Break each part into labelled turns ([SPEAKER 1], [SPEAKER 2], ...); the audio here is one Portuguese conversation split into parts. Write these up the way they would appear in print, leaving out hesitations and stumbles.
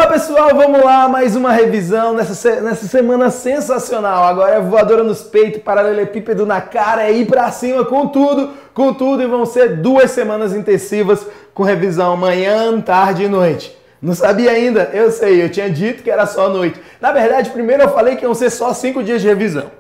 [SPEAKER 1] Pessoal, vamos lá, mais uma revisão nessa semana sensacional. Agora é voadora nos peitos, paralelepípedo na cara, é ir pra cima com tudo, e vão ser 2 semanas intensivas com revisão manhã, tarde e noite. Não sabia ainda? Eu sei, eu tinha dito que era só noite. Na verdade, primeiro eu falei que iam ser só 5 dias de revisão.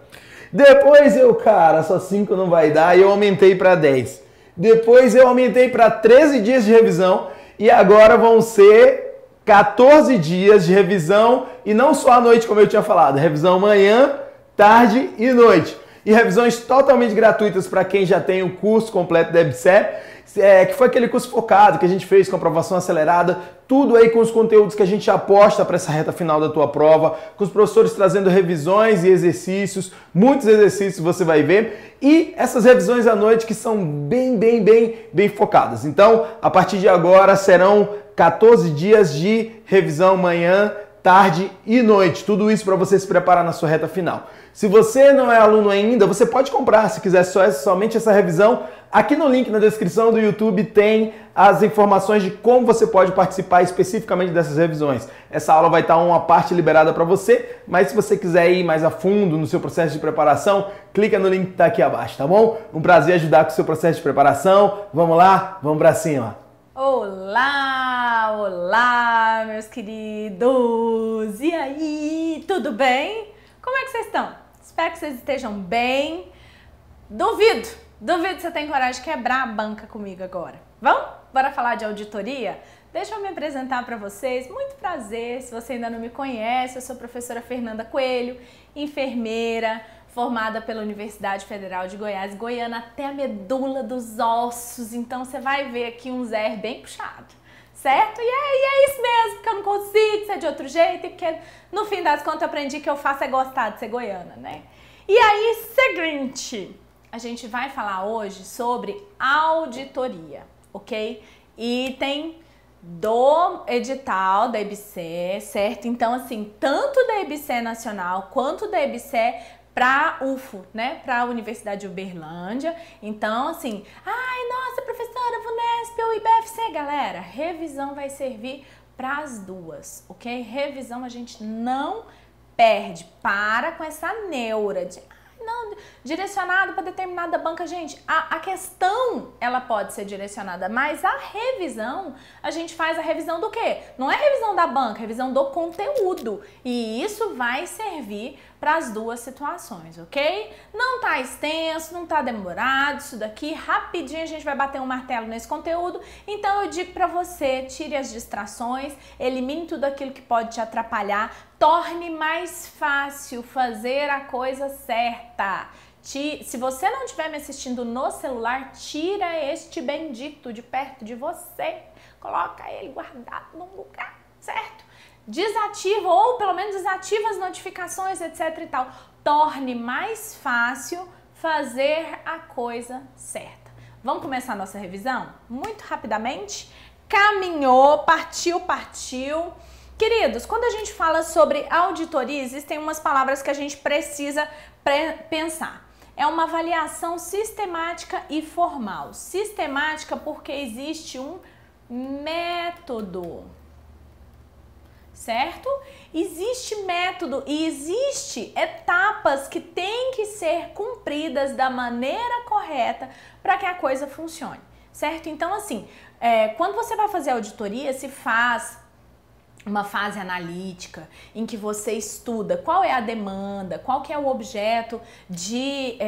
[SPEAKER 1] Depois cara, só 5 não vai dar, e eu aumentei para 10. Depois eu aumentei para 13 dias de revisão, e agora vão ser 14 dias de revisão, e não só à noite, como eu tinha falado, revisão manhã, tarde e noite. E revisões totalmente gratuitas para quem já tem o curso completo da EBSER, que foi aquele curso focado que a gente fez com aprovação acelerada, tudo aí com os conteúdos que a gente aposta para essa reta final da tua prova, com os professores trazendo revisões e exercícios, muitos exercícios você vai ver, e essas revisões à noite que são bem focadas. Então, a partir de agora serão 14 dias de revisão manhã, tarde e noite. Tudo isso para você se preparar na sua reta final. Se você não é aluno ainda, você pode comprar, se quiser somente essa revisão. Aqui no link na descrição do YouTube tem as informações de como você pode participar especificamente dessas revisões. Essa aula vai estar uma parte liberada para você, mas se você quiser ir mais a fundo no seu processo de preparação, clica no link que está aqui abaixo, tá bom? Um prazer ajudar com o seu processo de preparação. Vamos lá? Vamos para cima!
[SPEAKER 2] Olá, meus queridos! E aí, tudo bem? Como é que vocês estão? Espero que vocês estejam bem. Duvido que você tem coragem de quebrar a banca comigo agora. Vamos? Bora falar de auditoria? Deixa eu me apresentar para vocês. Muito prazer, se você ainda não me conhece, eu sou a professora Fernanda Coelho, enfermeira, formada pela Universidade Federal de Goiás, goiana até a medula dos ossos, então você vai ver aqui um zero bem puxado, certo? E é isso mesmo, porque eu não consigo ser de outro jeito, e porque no fim das contas eu aprendi que eu faço é gostar de ser goiana, né? E aí, seguinte, a gente vai falar hoje sobre auditoria, ok? Item do edital da EBSER, certo? Então, assim, tanto da EBSER Nacional quanto da EBSER para UFO, né? Para a Universidade de Uberlândia. Então, assim, ai, nossa, professora, VUNESP ou IBFC, galera, revisão vai servir para as duas, ok? Revisão a gente não perde. Para com essa neura de não, direcionado para determinada banca, gente, a questão ela pode ser direcionada, mas a revisão, a gente faz a revisão do quê? Não é revisão da banca, é revisão do conteúdo, e isso vai servir para as duas situações, ok? Não tá extenso, não tá demorado, isso daqui rapidinho a gente vai bater um martelo nesse conteúdo, então eu digo para você, tire as distrações, elimine tudo aquilo que pode te atrapalhar, torne mais fácil fazer a coisa certa. Se você não estiver me assistindo no celular, tira este bendito de perto de você, coloca ele guardado num lugar, certo? Desativa ou pelo menos desativa as notificações, etc e tal. Torne mais fácil fazer a coisa certa. Vamos começar a nossa revisão? Muito rapidamente. Caminhou, partiu. Queridos, quando a gente fala sobre auditoria, existem umas palavras que a gente precisa pensar. É uma avaliação sistemática e formal. Sistemática porque existe um método, certo? Existe método e existe etapas que têm que ser cumpridas da maneira correta para que a coisa funcione, certo? Então, assim, quando você vai fazer auditoria, se faz uma fase analítica em que você estuda qual é a demanda, qual que é o objeto de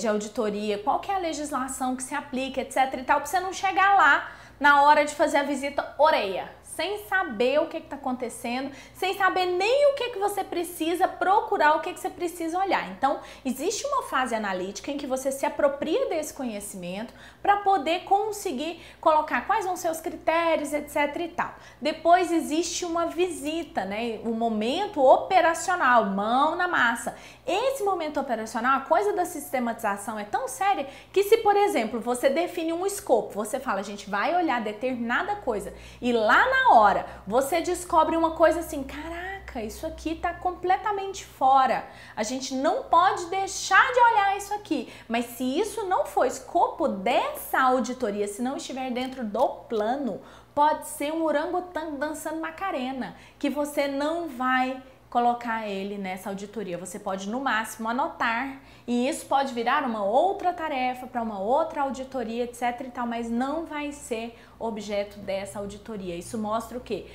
[SPEAKER 2] auditoria, qual que é a legislação que se aplica, etc e tal, para você não chegar lá na hora de fazer a visita orelha, sem saber o que está acontecendo, sem saber nem o que você precisa procurar, o que você precisa olhar. Então, existe uma fase analítica em que você se apropria desse conhecimento para poder conseguir colocar quais vão ser os critérios, etc e tal. Depois existe uma visita, né? O momento operacional, mão na massa. Esse momento operacional, a coisa da sistematização é tão séria que se, por exemplo, você define um escopo, você fala, a gente vai olhar determinada coisa e lá na hora você descobre uma coisa assim, caraca, perca, isso aqui está completamente fora. A gente não pode deixar de olhar isso aqui. Mas se isso não for escopo dessa auditoria, se não estiver dentro do plano, pode ser um orangotango dançando Macarena, que você não vai colocar ele nessa auditoria. Você pode, no máximo, anotar, e isso pode virar uma outra tarefa para uma outra auditoria, etc e tal, mas não vai ser objeto dessa auditoria. Isso mostra o quê?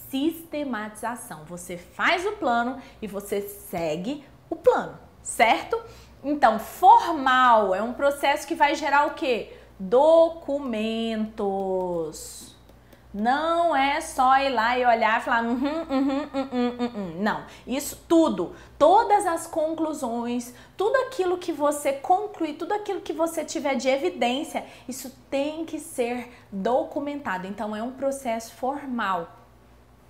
[SPEAKER 2] Sistematização. Você faz o plano e você segue o plano, certo? Então, formal é um processo que vai gerar o quê? Documentos. Não é só ir lá e olhar e falar não, isso tudo, todas as conclusões, tudo aquilo que você concluir, tudo aquilo que você tiver de evidência, isso tem que ser documentado. Então é um processo formal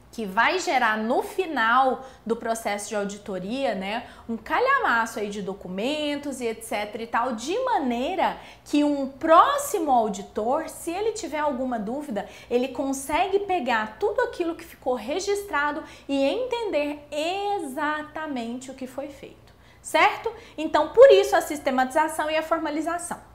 [SPEAKER 2] que vai gerar no final do processo de auditoria, né, um calhamaço aí de documentos e etc e tal, de maneira que um próximo auditor, se ele tiver alguma dúvida, ele consegue pegar tudo aquilo que ficou registrado e entender exatamente o que foi feito, certo? Então, por isso a sistematização e a formalização.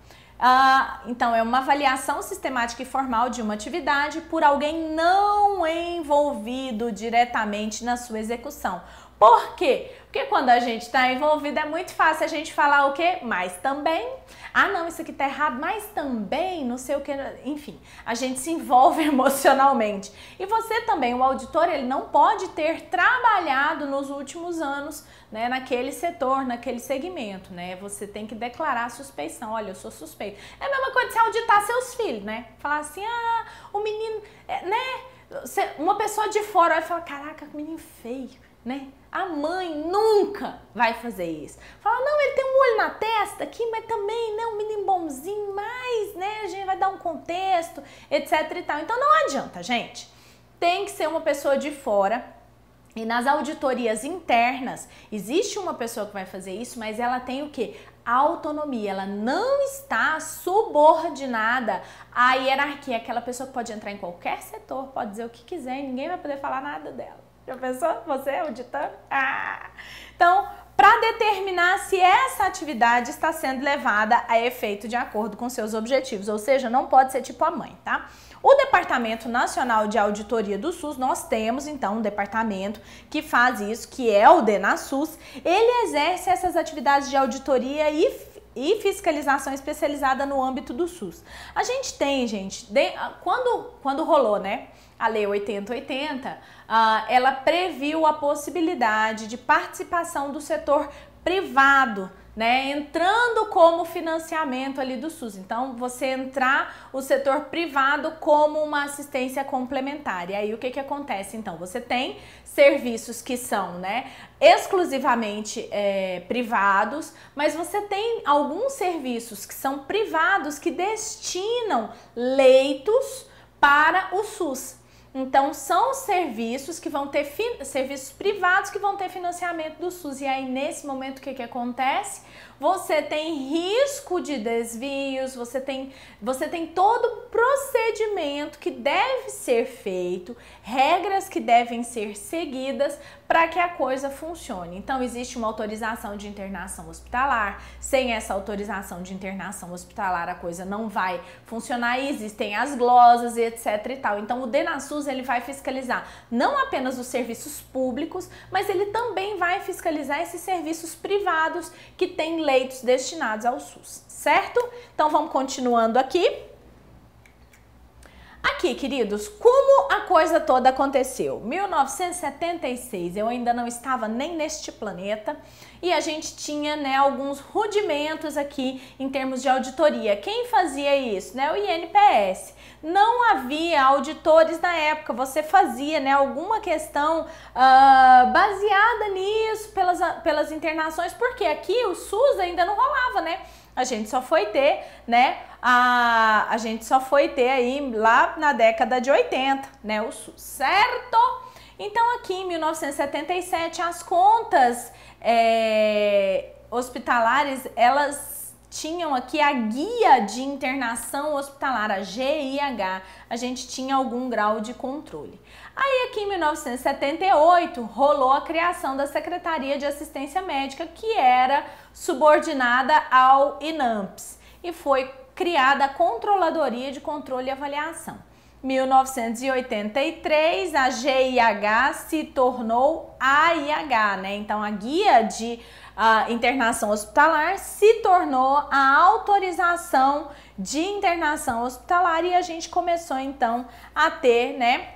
[SPEAKER 2] Então, é uma avaliação sistemática e formal de uma atividade por alguém não envolvido diretamente na sua execução. Por quê? Porque quando a gente está envolvido é muito fácil a gente falar o quê? Mas também, não, isso aqui tá errado, mas também, não sei o que, enfim, a gente se envolve emocionalmente. E você também, o auditor, ele não pode ter trabalhado nos últimos anos, né, naquele setor, naquele segmento, né? Você tem que declarar a suspeição. Olha, eu sou suspeito. É a mesma coisa de você auditar seus filhos, né? Falar assim, o menino, né? Uma pessoa de fora vai falar, caraca, que menino feio, né? A mãe nunca vai fazer isso. Fala, não, ele tem um olho na testa aqui, mas também, né, um menino bonzinho, mas, né, a gente vai dar um contexto, etc e tal. Então não adianta, gente. Tem que ser uma pessoa de fora. E nas auditorias internas, existe uma pessoa que vai fazer isso, mas ela tem o quê? Autonomia, ela não está subordinada à hierarquia. Aquela pessoa que pode entrar em qualquer setor, pode dizer o que quiser e ninguém vai poder falar nada dela. Já pensou? Você auditando? Então, para determinar se essa atividade está sendo levada a efeito de acordo com seus objetivos, ou seja, não pode ser tipo a mãe, tá? O Departamento Nacional de Auditoria do SUS, nós temos então um departamento que faz isso, que é o DENASUS. Ele exerce essas atividades de auditoria e fiscalização especializada no âmbito do SUS. A gente tem, gente, quando rolou, né, a Lei 8080, ela previu a possibilidade de participação do setor privado, né, entrando como financiamento ali do SUS. Então, você entrar o setor privado como uma assistência complementar. E aí, o que acontece? Então, você tem serviços que são, né, exclusivamente privados, mas você tem alguns serviços que são privados que destinam leitos para o SUS. Então, são serviços que vão ter serviços privados que vão ter financiamento do SUS. E aí, nesse momento, o que acontece? Você tem risco de desvios, você tem todo o procedimento que deve ser feito, regras que devem ser seguidas para que a coisa funcione. Então, existe uma autorização de internação hospitalar. Sem essa autorização de internação hospitalar, a coisa não vai funcionar. E existem as glosas e etc e tal. Então, o DENASUS, ele vai fiscalizar não apenas os serviços públicos, mas ele também vai fiscalizar esses serviços privados que têm leitos destinados ao SUS, certo? Então, vamos continuando aqui. Aqui, queridos, como a coisa toda aconteceu? 1976, eu ainda não estava nem neste planeta e a gente tinha, né, alguns rudimentos aqui em termos de auditoria. Quem fazia isso? Né? O INPS. Não havia auditores na época, você fazia, né, alguma questão baseada nisso, pelas internações, porque aqui o SUS ainda não rolava, né? A gente só foi ter, né, a gente só foi ter aí lá na década de 80, né, o SUS, certo? Então aqui em 1977 as contas hospitalares, elas tinham aqui a Guia de Internação Hospitalar, a GIH, a gente tinha algum grau de controle. Aí aqui em 1978 rolou a criação da Secretaria de Assistência Médica, que era subordinada ao INAMPS, e foi criada a Controladoria de Controle e Avaliação. 1983, a GIH se tornou AIH, né? Então, a Guia de Internação Hospitalar se tornou a autorização de internação hospitalar e a gente começou, então, a ter, né?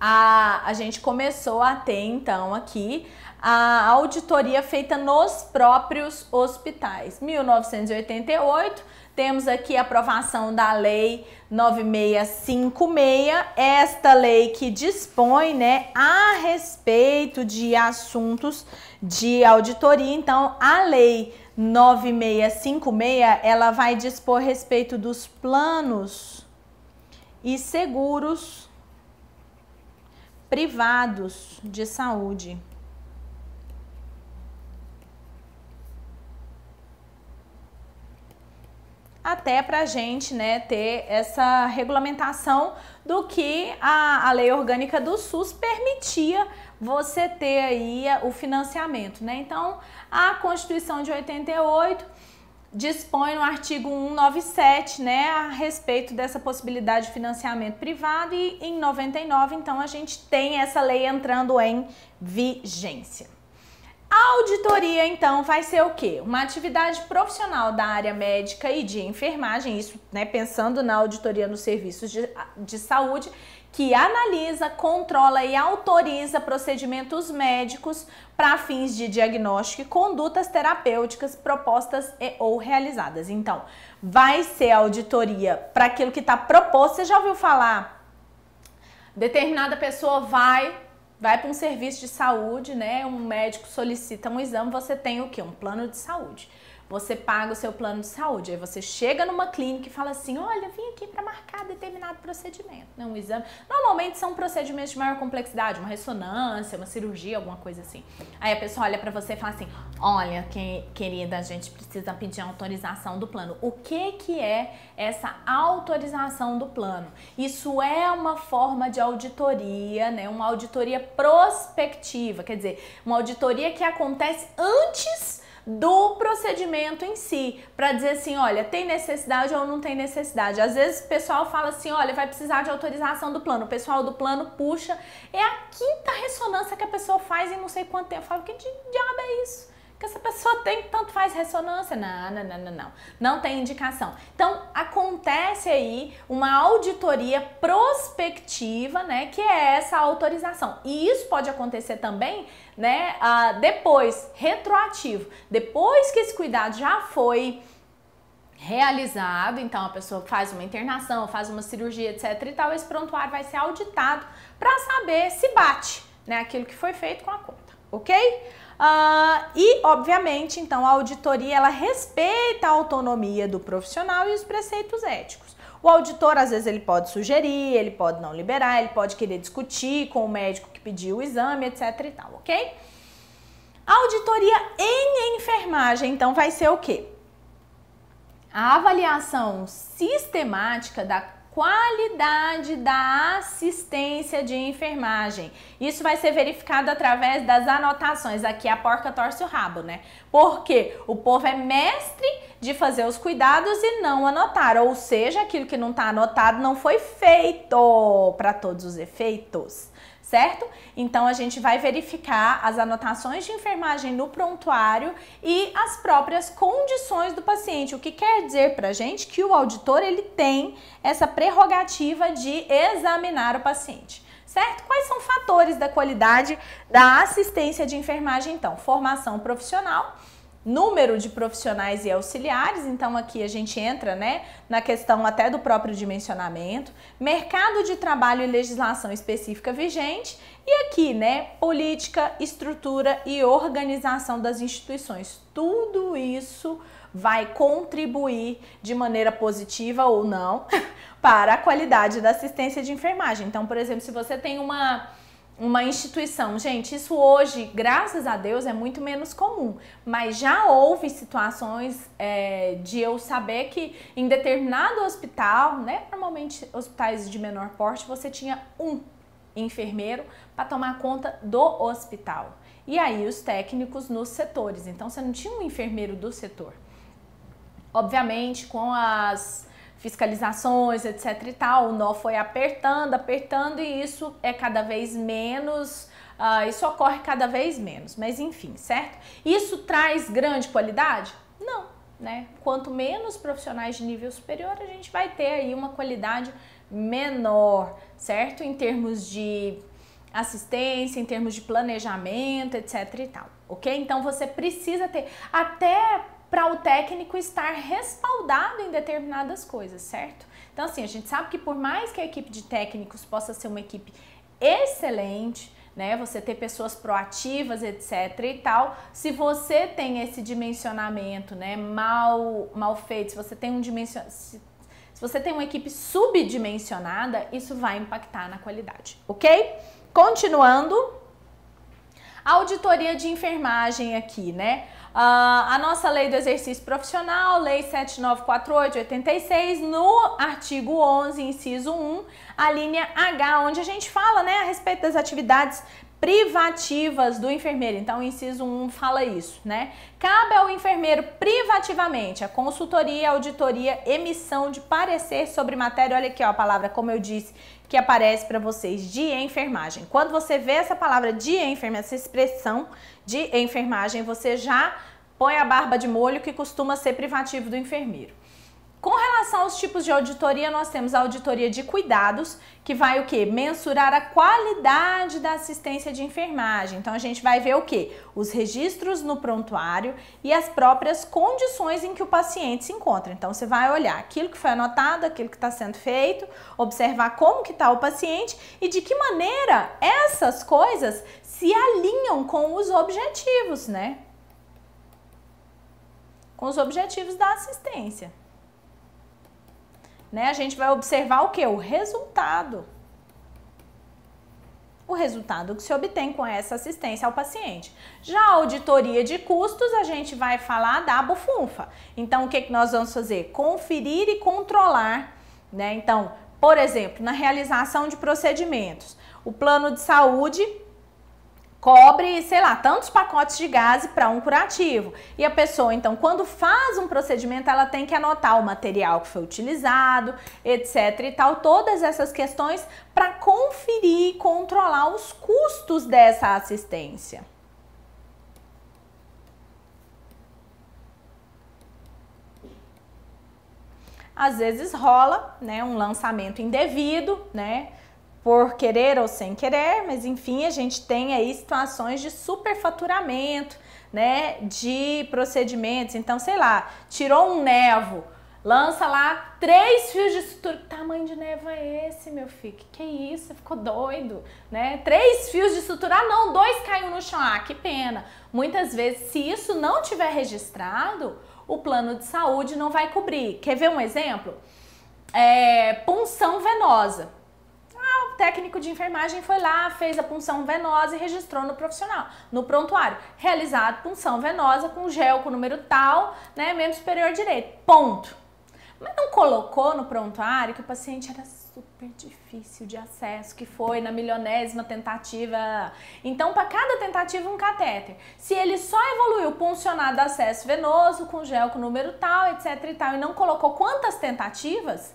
[SPEAKER 2] A gente começou a ter, então, aqui a auditoria feita nos próprios hospitais. 1988, temos aqui a aprovação da Lei 9656, esta lei que dispõe, né, a respeito de assuntos de auditoria. Então, a Lei 9656, ela vai dispor a respeito dos planos e seguros privados de saúde. Até para a gente, né, ter essa regulamentação do que a Lei Orgânica do SUS permitia você ter aí o financiamento, né? Então, a Constituição de 88 dispõe no artigo 197, né, a respeito dessa possibilidade de financiamento privado e em 99, então, a gente tem essa lei entrando em vigência. A auditoria, então, vai ser o quê? Uma atividade profissional da área médica e de enfermagem, isso, né, pensando na auditoria nos serviços de saúde, que analisa, controla e autoriza procedimentos médicos para fins de diagnóstico e condutas terapêuticas propostas ou realizadas. Então, vai ser auditoria para aquilo que está proposto. Você já ouviu falar? Determinada pessoa vai para um serviço de saúde, né? Um médico solicita um exame, você tem o quê? Um plano de saúde. Você paga o seu plano de saúde, aí você chega numa clínica e fala assim, olha, vim aqui para marcar determinado procedimento, né? Um exame. Normalmente são procedimentos de maior complexidade, uma ressonância, uma cirurgia, alguma coisa assim. Aí a pessoa olha para você e fala assim, olha, querida, a gente precisa pedir a autorização do plano. O que é essa autorização do plano? Isso é uma forma de auditoria, né? Uma auditoria prospectiva, quer dizer, uma auditoria que acontece antes do procedimento em si, para dizer assim, olha, tem necessidade ou não tem necessidade. Às vezes o pessoal fala assim, olha, vai precisar de autorização do plano. O pessoal do plano puxa, é a 5ª ressonância que a pessoa faz em não sei quanto tempo. Eu falo, que diabo é isso? Que essa pessoa tem, tanto faz ressonância? Não tem indicação. Então, acontece aí uma auditoria prospectiva, né, que é essa autorização. E isso pode acontecer também, né, depois, retroativo. Depois que esse cuidado já foi realizado, então a pessoa faz uma internação, faz uma cirurgia, etc e tal, esse prontuário vai ser auditado para saber se bate, né, aquilo que foi feito com a conta, ok? E, obviamente, então, a auditoria, ela respeita a autonomia do profissional e os preceitos éticos. O auditor, às vezes, ele pode sugerir, ele pode não liberar, ele pode querer discutir com o médico que pediu o exame, etc e tal, ok? A auditoria em enfermagem, então, vai ser o quê? A avaliação sistemática da qualidade da assistência de enfermagem. Isso vai ser verificado através das anotações. Aqui a porca torce o rabo, né? Porque o povo é mestre de fazer os cuidados e não anotar. Ou seja, aquilo que não está anotado não foi feito para todos os efeitos, certo? Então, a gente vai verificar as anotações de enfermagem no prontuário e as próprias condições do paciente, o que quer dizer pra gente que o auditor, ele tem essa prerrogativa de examinar o paciente, certo? Quais são fatores da qualidade da assistência de enfermagem, então? Formação profissional, número de profissionais e auxiliares, então aqui a gente entra, né, na questão até do próprio dimensionamento, mercado de trabalho e legislação específica vigente e aqui, né, política, estrutura e organização das instituições. Tudo isso vai contribuir de maneira positiva ou não para a qualidade da assistência de enfermagem. Então, por exemplo, se você tem uma uma instituição. Gente, isso hoje, graças a Deus, é muito menos comum, mas já houve situações de eu saber que em determinado hospital, né, normalmente hospitais de menor porte, você tinha um enfermeiro para tomar conta do hospital. E aí os técnicos nos setores, então você não tinha um enfermeiro do setor. Obviamente, com as fiscalizações, etc e tal, o nó foi apertando e isso é cada vez menos, isso ocorre cada vez menos, mas enfim, certo? Isso traz grande qualidade? Não, né? Quanto menos profissionais de nível superior, a gente vai ter aí uma qualidade menor, certo? Em termos de assistência, em termos de planejamento, etc e tal, ok? Então você precisa ter, até para o técnico estar respaldado em determinadas coisas, certo? Então assim, a gente sabe que por mais que a equipe de técnicos possa ser uma equipe excelente, né, você ter pessoas proativas, etc e tal, se você tem esse dimensionamento, né, mal feito, se você tem se você tem uma equipe subdimensionada, isso vai impactar na qualidade, ok? Continuando, auditoria de enfermagem aqui, né? A nossa lei do exercício profissional, lei 7948/86, no artigo 11, inciso 1, a linha H, onde a gente fala, né, a respeito das atividades privativas do enfermeiro. Então, o inciso 1 fala isso, né? Cabe ao enfermeiro privativamente a consultoria, auditoria, emissão de parecer sobre matéria, olha aqui ó, a palavra, como eu disse, que aparece para vocês, de enfermagem. Quando você vê essa palavra de enfermagem, essa expressão de enfermagem, você já põe a barba de molho, que costuma ser privativo do enfermeiro. Com relação aos tipos de auditoria, nós temos a auditoria de cuidados, que vai o quê? Mensurar a qualidade da assistência de enfermagem. Então a gente vai ver o quê? Os registros no prontuário e as próprias condições em que o paciente se encontra. Então você vai olhar aquilo que foi anotado, aquilo que está sendo feito, observar como que está o paciente e de que maneira essas coisas se alinham com os objetivos, né? Com os objetivos da assistência. Né? A gente vai observar o que? O resultado. O resultado que se obtém com essa assistência ao paciente. Já a auditoria de custos, a gente vai falar da bufunfa. Então, o que nós vamos fazer? Conferir e controlar, né? Então, por exemplo, na realização de procedimentos, o plano de saúde cobre, sei lá, tantos pacotes de gás para um curativo. E a pessoa, então, quando faz um procedimento, ela tem que anotar o material que foi utilizado, etc e tal, todas essas questões para conferir e controlar os custos dessa assistência. Às vezes rola, né, um lançamento indevido, né, por querer ou sem querer, mas enfim, a gente tem aí situações de superfaturamento, né, de procedimentos. Então, sei lá, tirou um nevo, lança lá 3 fios de sutura. Que tamanho de nevo é esse, meu filho? Que é isso? Você ficou doido, né? 3 fios de sutura, ah não, 2 caiu no chão, ah, que pena. Muitas vezes, se isso não tiver registrado, o plano de saúde não vai cobrir. Quer ver um exemplo? Punção venosa. O técnico de enfermagem foi lá, fez a punção venosa e registrou no profissional, no prontuário. Realizado punção venosa com gel com número tal, né, membro superior direito. Ponto. Mas não colocou no prontuário que o paciente era super difícil de acesso, que foi na milionésima tentativa. Então, para cada tentativa, um catéter. Se ele só evoluiu puncionado acesso venoso com gel com número tal, etc e tal, e não colocou quantas tentativas,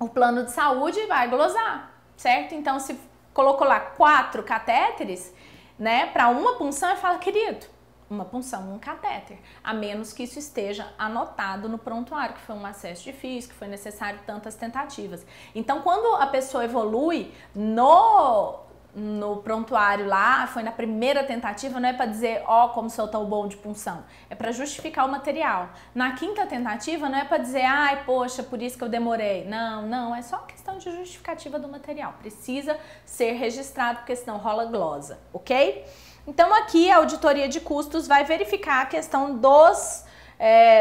[SPEAKER 2] o plano de saúde vai glosar, certo? Então, se colocou lá 4 catéteres, né, para uma punção, ele fala, querido, uma punção, um catéter, a menos que isso esteja anotado no prontuário, que foi um acesso difícil, que foi necessário tantas tentativas. Então, quando a pessoa evolui no prontuário lá, foi na primeira tentativa, não é para dizer, ó, como soltou o bom de punção, é para justificar o material. Na 5ª tentativa, não é para dizer, ai, poxa, por isso que eu demorei. Não, não, é só questão de justificativa do material. Precisa ser registrado, porque senão rola glosa, ok? Então, aqui a auditoria de custos vai verificar a questão dos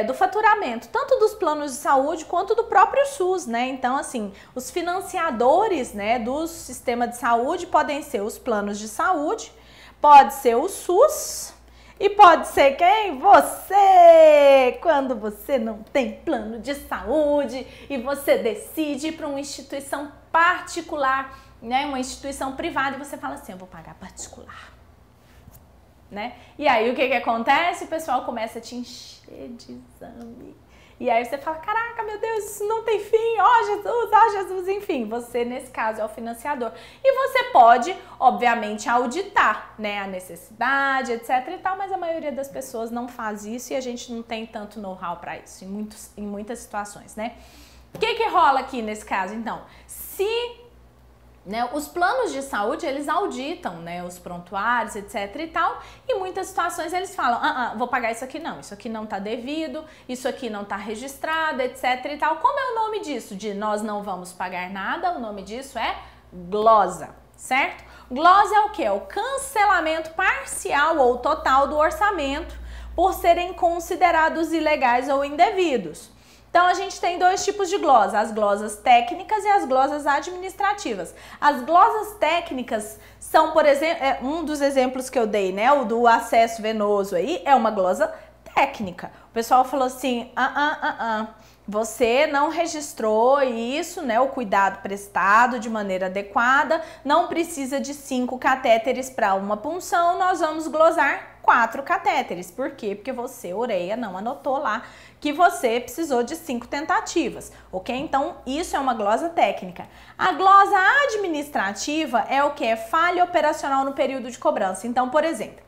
[SPEAKER 2] do faturamento, tanto dos planos de saúde quanto do próprio SUS, né? Então, assim, os financiadores, né, do sistema de saúde podem ser os planos de saúde, pode ser o SUS e pode ser quem? Você! Quando você não tem plano de saúde e você decide ir para uma instituição particular, né, uma instituição privada, e você fala assim, eu vou pagar particular. Né? E aí o que acontece? O pessoal começa a te encher de exame. E aí você fala, caraca, meu Deus, isso não tem fim, ó Jesus, enfim, você nesse caso é o financiador. E você pode, obviamente, auditar, né, a necessidade, etc e tal, mas a maioria das pessoas não faz isso e a gente não tem tanto know-how para isso, em muitas situações, né? O que rola aqui nesse caso, então? Os planos de saúde, eles auditam, né, os prontuários, etc e tal, e muitas situações eles falam, vou pagar isso aqui não tá devido, isso aqui não tá registrado, etc e tal. Como é o nome disso? De nós não vamos pagar nada, o nome disso é glosa, certo? Glosa é o quê? É o cancelamento parcial ou total do orçamento por serem considerados ilegais ou indevidos. Então, a gente tem dois tipos de glosa, as glosas técnicas e as glosas administrativas. As glosas técnicas são, por exemplo, um dos exemplos que eu dei, né, o do acesso venoso aí, é uma glosa técnica. O pessoal falou assim, você não registrou isso, né, o cuidado prestado de maneira adequada, não precisa de 5 catéteres para uma punção, nós vamos glosar 4 catéteres. Por quê? Porque você, Ureia, não anotou lá que você precisou de 5 tentativas, ok? Então, isso é uma glosa técnica. A glosa administrativa é o que? É falha operacional no período de cobrança. Então, por exemplo,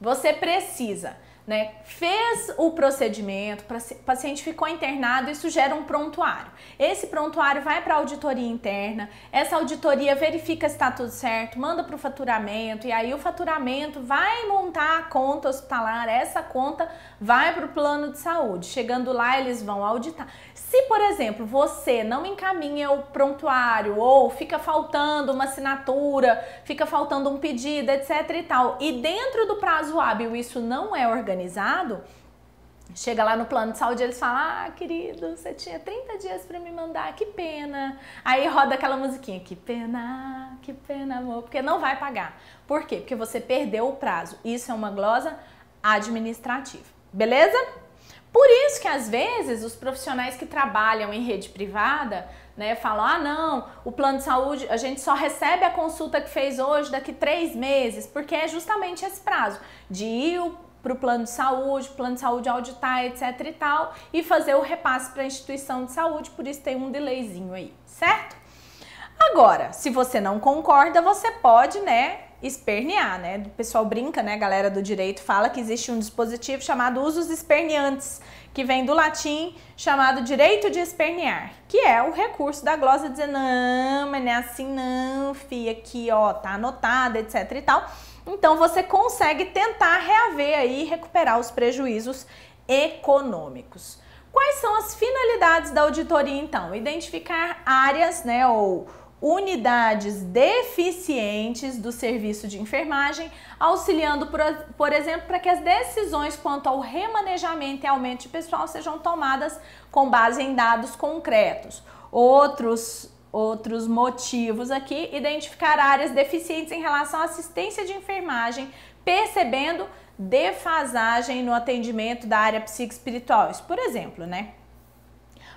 [SPEAKER 2] você precisa, né, fez o procedimento, o paciente ficou internado, isso gera um prontuário. Esse prontuário vai para a auditoria interna, essa auditoria verifica se está tudo certo, manda para o faturamento, e aí o faturamento vai montar a conta hospitalar, essa conta vai para o plano de saúde. Chegando lá, eles vão auditar. Se, por exemplo, você não encaminha o prontuário ou fica faltando uma assinatura, fica faltando um pedido, etc e tal, e dentro do prazo hábil isso não é organizado, chega lá no plano de saúde, eles falam, querido, você tinha 30 dias para me mandar, que pena. Aí roda aquela musiquinha, que pena, amor, porque não vai pagar. Por quê? Porque você perdeu o prazo. Isso é uma glosa administrativa, beleza? Por isso que às vezes os profissionais que trabalham em rede privada, né, falam, não, o plano de saúde, a gente só recebe a consulta que fez hoje daqui 3 meses, porque é justamente esse prazo de ir para o plano de saúde auditar, etc e tal, e fazer o repasse para a instituição de saúde, por isso tem um delayzinho aí, certo? Agora, se você não concorda, você pode, né, espernear, né? O pessoal brinca, né? A galera do direito fala que existe um dispositivo chamado usus esperneantes, que vem do latim chamado direito de espernear, que é o recurso da glosa dizer, não, mas não é assim não, fi, aqui, ó, tá anotado, etc e tal. Então, você consegue tentar reaver aí, recuperar os prejuízos econômicos. Quais são as finalidades da auditoria, então? Identificar áreas, né, ou unidades deficientes do serviço de enfermagem, auxiliando, por exemplo, para que as decisões quanto ao remanejamento e aumento de pessoal sejam tomadas com base em dados concretos. Outros motivos aqui, identificar áreas deficientes em relação à assistência de enfermagem, percebendo defasagem no atendimento da área psicoespiritual. Isso, por exemplo, né?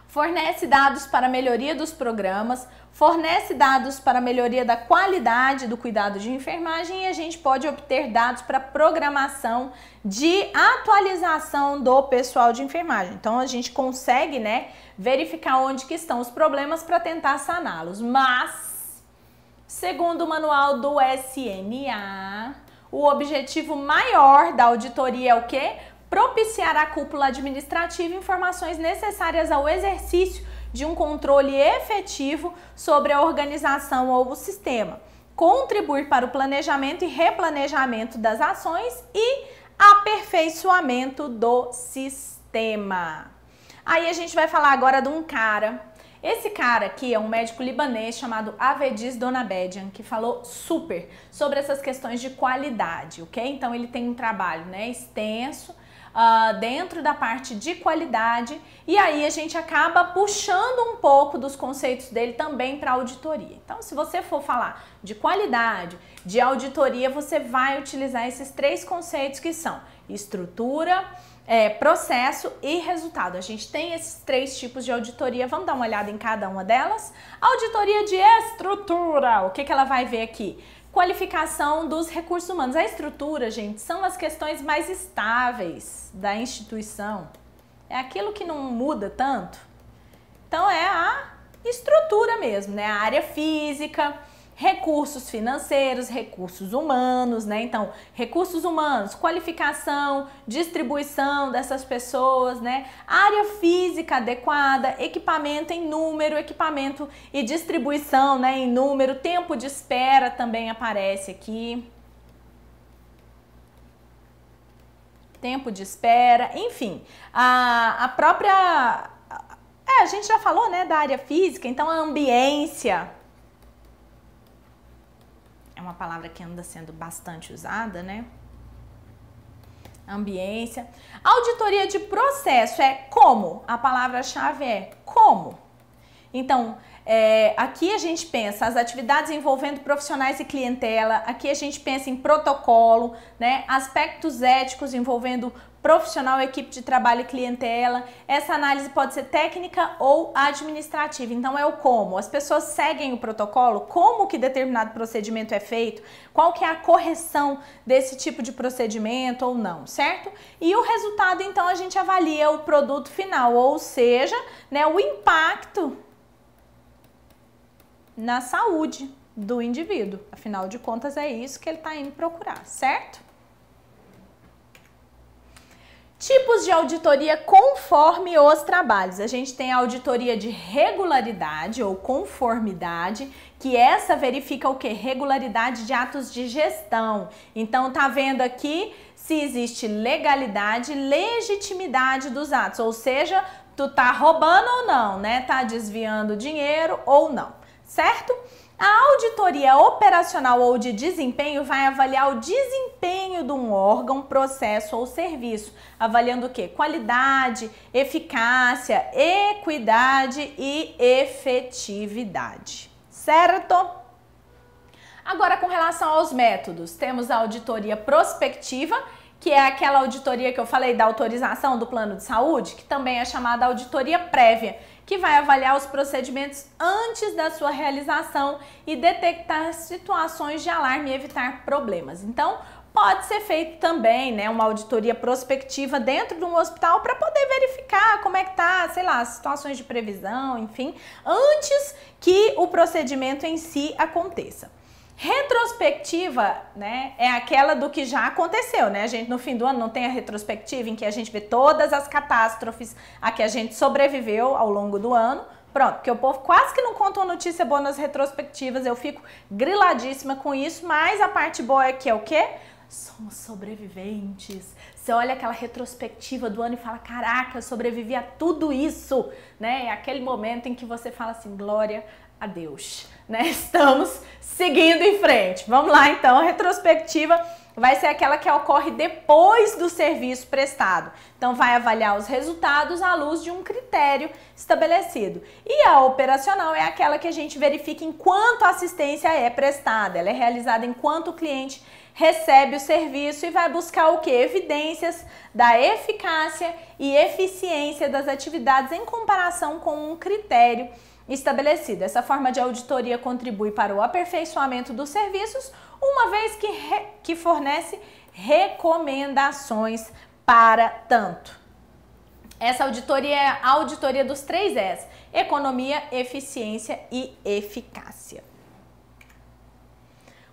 [SPEAKER 2] Fornece dados para melhoria dos programas, fornece dados para melhoria da qualidade do cuidado de enfermagem e a gente pode obter dados para programação de atualização do pessoal de enfermagem. Então, a gente consegue, né, verificar onde que estão os problemas para tentar saná-los. Mas, segundo o manual do SNA, o objetivo maior da auditoria é o quê? Propiciar à cúpula administrativa informações necessárias ao exercício de um controle efetivo sobre a organização ou o sistema, contribuir para o planejamento e replanejamento das ações e aperfeiçoamento do sistema. Aí a gente vai falar agora de um cara. Esse cara aqui é um médico libanês chamado Avedis Donabedian, que falou super sobre essas questões de qualidade, ok? Então ele tem um trabalho, né, extenso, dentro da parte de qualidade, e aí a gente acaba puxando um pouco dos conceitos dele também para auditoria. Então, se você for falar de qualidade, de auditoria, você vai utilizar esses 3 conceitos que são estrutura, processo e resultado. A gente tem esses 3 tipos de auditoria, vamos dar uma olhada em cada uma delas. Auditoria de estrutura, o que ela vai ver aqui? Qualificação dos recursos humanos. A estrutura, gente, são as questões mais estáveis da instituição. É aquilo que não muda tanto. Então é a estrutura mesmo, né? A área física, recursos financeiros, recursos humanos, né? Então, recursos humanos, qualificação, distribuição dessas pessoas, né? Área física adequada, equipamento em número, equipamento e distribuição, né? Em número, tempo de espera também aparece aqui. Tempo de espera, enfim, a própria... a gente já falou, né, da área física, então a ambiência... é uma palavra que anda sendo bastante usada, né? Ambiência. Auditoria de processo é como? A palavra-chave é como. Então, aqui a gente pensa as atividades envolvendo profissionais e clientela, aqui a gente pensa em protocolo, né? Aspectos éticos envolvendo profissional, equipe de trabalho e clientela. Essa análise pode ser técnica ou administrativa. Então é o como. As pessoas seguem o protocolo, como que determinado procedimento é feito, qual que é a correção desse tipo de procedimento ou não, certo? E o resultado, então, a gente avalia o produto final, ou seja, né, o impacto na saúde do indivíduo. Afinal de contas, é isso que ele está indo procurar, certo? Tipos de auditoria conforme os trabalhos. A gente tem a auditoria de regularidade ou conformidade, que essa verifica o que? Regularidade de atos de gestão. Então, tá vendo aqui se existe legalidade, legitimidade dos atos, ou seja, tu tá roubando ou não, né? Tá desviando dinheiro ou não, certo? A auditoria operacional ou de desempenho vai avaliar o desempenho de um órgão, processo ou serviço, avaliando o quê? Qualidade, eficácia, equidade e efetividade, certo? Agora, com relação aos métodos, temos a auditoria prospectiva, que é aquela auditoria que eu falei da autorização do plano de saúde, que também é chamada auditoria prévia, que vai avaliar os procedimentos antes da sua realização e detectar situações de alarme e evitar problemas. Então, pode ser feito também, né, uma auditoria prospectiva dentro de um hospital para poder verificar como é que tá, sei lá, situações de previsão, enfim, antes que o procedimento em si aconteça. Retrospectiva, né, é aquela do que já aconteceu, né? A gente no fim do ano não tem a retrospectiva em que a gente vê todas as catástrofes a que a gente sobreviveu ao longo do ano. Pronto, porque o povo quase que não conta uma notícia boa nas retrospectivas, eu fico griladíssima com isso, mas a parte boa é que é o quê? Somos sobreviventes. Você olha aquela retrospectiva do ano e fala, caraca, eu sobrevivi a tudo isso, né? É aquele momento em que você fala assim, glória a Deus, né? Estamos seguindo em frente. Vamos lá, então, a retrospectiva vai ser aquela que ocorre depois do serviço prestado. Então, vai avaliar os resultados à luz de um critério estabelecido. E a operacional é aquela que a gente verifica enquanto a assistência é prestada. Ela é realizada enquanto o cliente recebe o serviço e vai buscar o que? Evidências da eficácia e eficiência das atividades em comparação com um critério estabelecido. Essa forma de auditoria contribui para o aperfeiçoamento dos serviços, uma vez que fornece recomendações para tanto. Essa auditoria é a auditoria dos 3 Es: economia, eficiência e eficácia.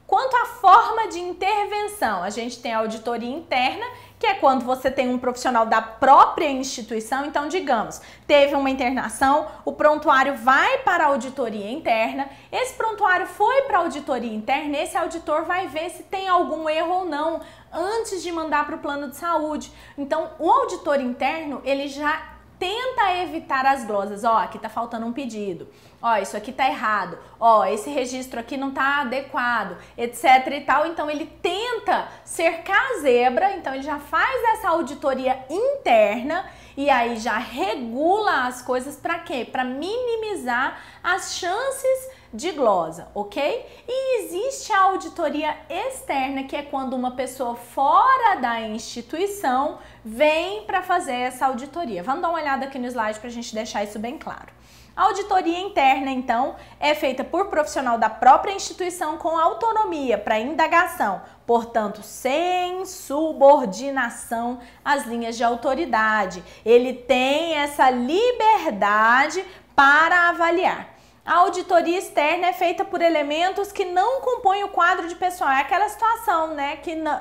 [SPEAKER 2] Quanto à forma de intervenção, a gente tem a auditoria interna, que é quando você tem um profissional da própria instituição. Então, digamos, teve uma internação, o prontuário vai para a auditoria interna, esse prontuário foi para a auditoria interna, esse auditor vai ver se tem algum erro ou não antes de mandar para o plano de saúde. Então, o auditor interno, ele já tenta evitar as glosas. Ó, aqui tá faltando um pedido. Ó, isso aqui tá errado. Ó, esse registro aqui não tá adequado, etc e tal. Então ele tenta cercar a zebra, então ele já faz essa auditoria interna e aí já regula as coisas para quê? Para minimizar as chances de glosa, ok? E existe a auditoria externa, que é quando uma pessoa fora da instituição vem para fazer essa auditoria. Vamos dar uma olhada aqui no slide para a gente deixar isso bem claro. A auditoria interna, então, é feita por profissional da própria instituição com autonomia para indagação, portanto, sem subordinação às linhas de autoridade. Ele tem essa liberdade para avaliar. A auditoria externa é feita por elementos que não compõem o quadro de pessoal. É aquela situação, né,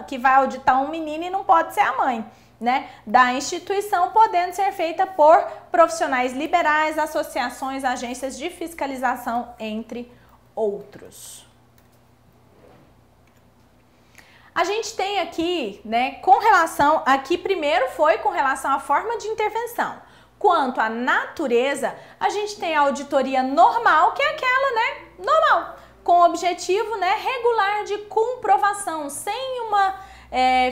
[SPEAKER 2] que vai auditar um menino e não pode ser a mãe, né, da instituição, podendo ser feita por profissionais liberais, associações, agências de fiscalização, entre outros. A gente tem aqui, né, com relação, aqui primeiro foi com relação à forma de intervenção. Quanto à natureza, a gente tem a auditoria normal, que é aquela, né, normal, com objetivo, né, regular de comprovação, sem uma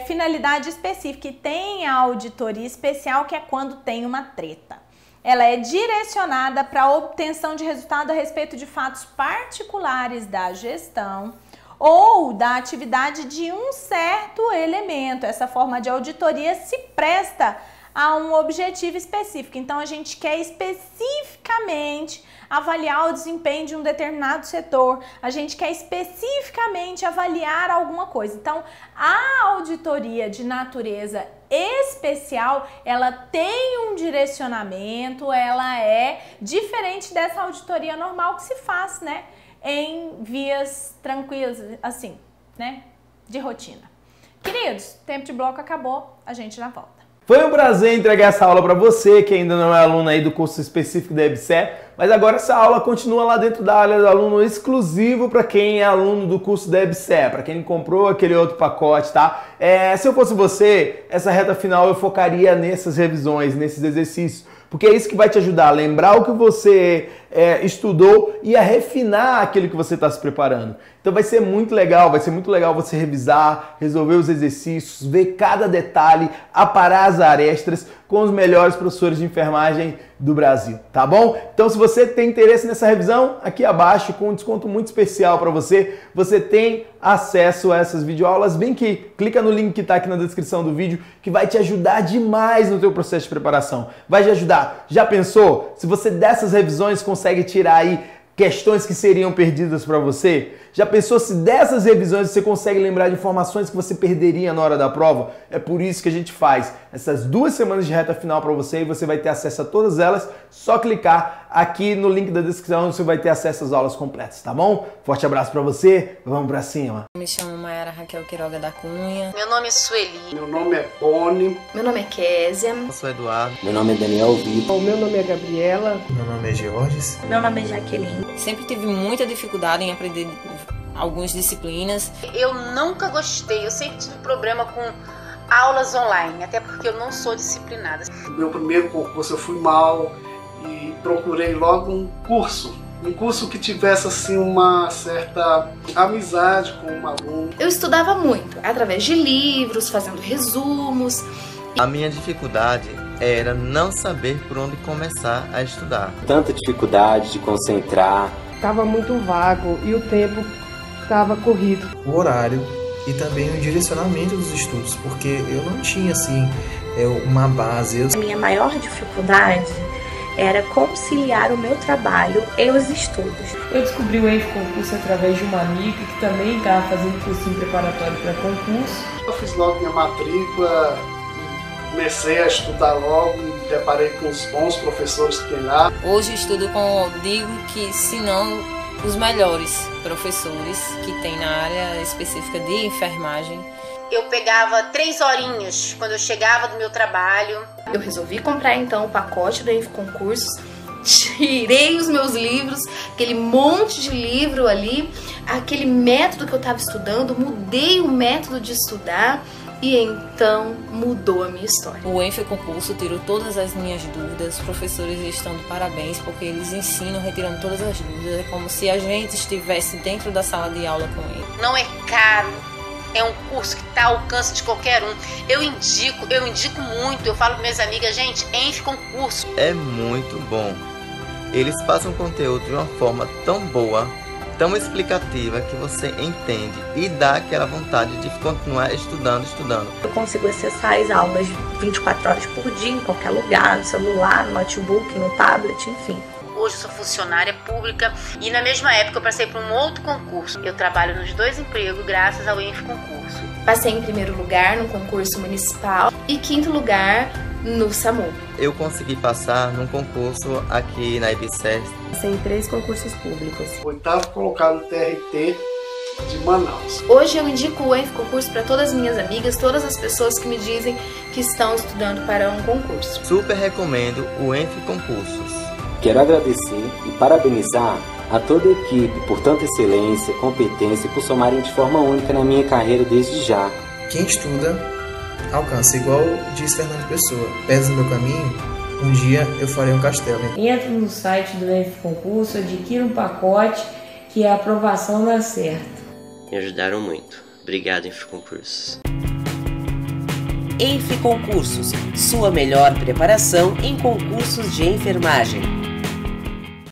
[SPEAKER 2] finalidade específica. E tem a auditoria especial, que é quando tem uma treta. Ela é direcionada para a obtenção de resultado a respeito de fatos particulares da gestão ou da atividade de um certo elemento. Essa forma de auditoria se presta a um objetivo específico. Então, a gente quer especificamente avaliar o desempenho de um determinado setor, a gente quer especificamente avaliar alguma coisa. Então, a auditoria de natureza especial, ela tem um direcionamento, ela é diferente dessa auditoria normal que se faz, né, em vias tranquilas, assim, né, de rotina. Queridos, tempo de bloco acabou, a gente já volta.
[SPEAKER 1] Foi um prazer entregar essa aula para você que ainda não é aluno aí do curso específico da EBSER, mas agora essa aula continua lá dentro da área do aluno exclusivo para quem é aluno do curso da EBSER, para quem comprou aquele outro pacote, tá? Se eu fosse você, essa reta final eu focaria nessas revisões, nesses exercícios, porque é isso que vai te ajudar a lembrar o que você estudou e a refinar aquilo que você está se preparando. Então vai ser muito legal você revisar, resolver os exercícios, ver cada detalhe, aparar as arestas com os melhores professores de enfermagem do Brasil, tá bom? Então se você tem interesse nessa revisão, aqui abaixo, com um desconto muito especial para você, você tem acesso a essas videoaulas. Vem aqui, clica no link que está aqui na descrição do vídeo, que vai te ajudar demais no teu processo de preparação. Vai te ajudar. Já pensou? Se você dessas revisões consegue tirar aí questões que seriam perdidas para você? Já pensou se dessas revisões você consegue lembrar de informações que você perderia na hora da prova? É por isso que a gente faz essas 2 semanas de reta final para você e você vai ter acesso a todas elas. Só clicar aqui no link da descrição, você vai ter acesso às aulas completas, tá bom? Forte abraço para você, vamos para cima.
[SPEAKER 3] Me chamo Mayara Raquel Quiroga da Cunha.
[SPEAKER 4] Meu nome é Sueli.
[SPEAKER 5] Meu nome é Boni.
[SPEAKER 4] Meu nome é Késia.
[SPEAKER 6] Eu sou Eduardo.
[SPEAKER 7] Meu nome é Daniel Vitor.
[SPEAKER 8] Meu nome é Gabriela.
[SPEAKER 9] Meu nome é Georges.
[SPEAKER 10] Meu nome é Jaqueline.
[SPEAKER 3] Sempre tive muita dificuldade em aprender algumas disciplinas.
[SPEAKER 4] Eu nunca gostei, eu sempre tive problema com aulas online, até porque eu não sou disciplinada.
[SPEAKER 5] No meu primeiro concurso eu fui mal e procurei logo um curso que tivesse assim uma certa amizade com um aluno.
[SPEAKER 10] Eu estudava muito, através de livros, fazendo resumos.
[SPEAKER 6] A minha dificuldade era não saber por onde começar a estudar.
[SPEAKER 7] Tanta dificuldade de concentrar.
[SPEAKER 8] Estava muito vago e o tempo estava corrido.
[SPEAKER 9] O horário e também o direcionamento dos estudos, porque eu não tinha assim uma base.
[SPEAKER 10] A minha maior dificuldade era conciliar o meu trabalho e os estudos.
[SPEAKER 8] Eu descobri o ENF Concurso através de uma amiga que também estava fazendo cursinho preparatório para concurso.
[SPEAKER 5] Eu fiz logo minha matrícula, comecei a estudar logo, me deparei com os bons professores que tem lá.
[SPEAKER 3] Hoje estudo digo que, se não, os melhores professores que tem na área específica de enfermagem.
[SPEAKER 4] Eu pegava 3 horinhas quando eu chegava do meu trabalho.
[SPEAKER 10] Eu resolvi comprar então o pacote do ENF Concursos, tirei os meus livros, aquele monte de livro ali, aquele método que eu estava estudando, mudei o método de estudar E então mudou a minha história.
[SPEAKER 3] O ENF Concurso tirou todas as minhas dúvidas, os professores estão de parabéns porque eles ensinam retirando todas as dúvidas, é como se a gente estivesse dentro da sala de aula com ele.
[SPEAKER 4] Não é caro, é um curso que está ao alcance de qualquer um. Eu indico muito, eu falo para minhas amigas, gente, ENF Concurso.
[SPEAKER 6] É muito bom. Eles passam conteúdo de uma forma tão boa, tão explicativa, que você entende e dá aquela vontade de continuar estudando.
[SPEAKER 11] Eu consigo acessar as aulas 24 horas por dia, em qualquer lugar, no celular, no notebook, no tablet, enfim.
[SPEAKER 4] Hoje eu sou funcionária pública e na mesma época eu passei por um outro concurso. Eu trabalho nos 2 empregos graças ao ENF Concurso.
[SPEAKER 10] Passei em primeiro lugar no concurso municipal e 5º lugar no SAMU.
[SPEAKER 6] Eu consegui passar num concurso aqui na IBSES.
[SPEAKER 11] Passei em 3 concursos públicos.
[SPEAKER 5] 8º colocado no TRT de Manaus.
[SPEAKER 10] Hoje eu indico o ENF Concurso para todas as minhas amigas, todas as pessoas que me dizem que estão estudando para um concurso.
[SPEAKER 6] Super recomendo o ENF Concursos.
[SPEAKER 7] Quero agradecer e parabenizar a toda a equipe por tanta excelência, competência e por somarem de forma única na minha carreira desde já.
[SPEAKER 9] Quem estuda, alcança, igual diz Fernando Pessoa. Pés no meu caminho, um dia eu farei um castelo.
[SPEAKER 8] Entra no site do ENF Concurso, adquira um pacote que a aprovação dá certo.
[SPEAKER 12] Me ajudaram muito. Obrigado, ENF Concursos.
[SPEAKER 13] ENF Concursos, sua melhor preparação em concursos de enfermagem.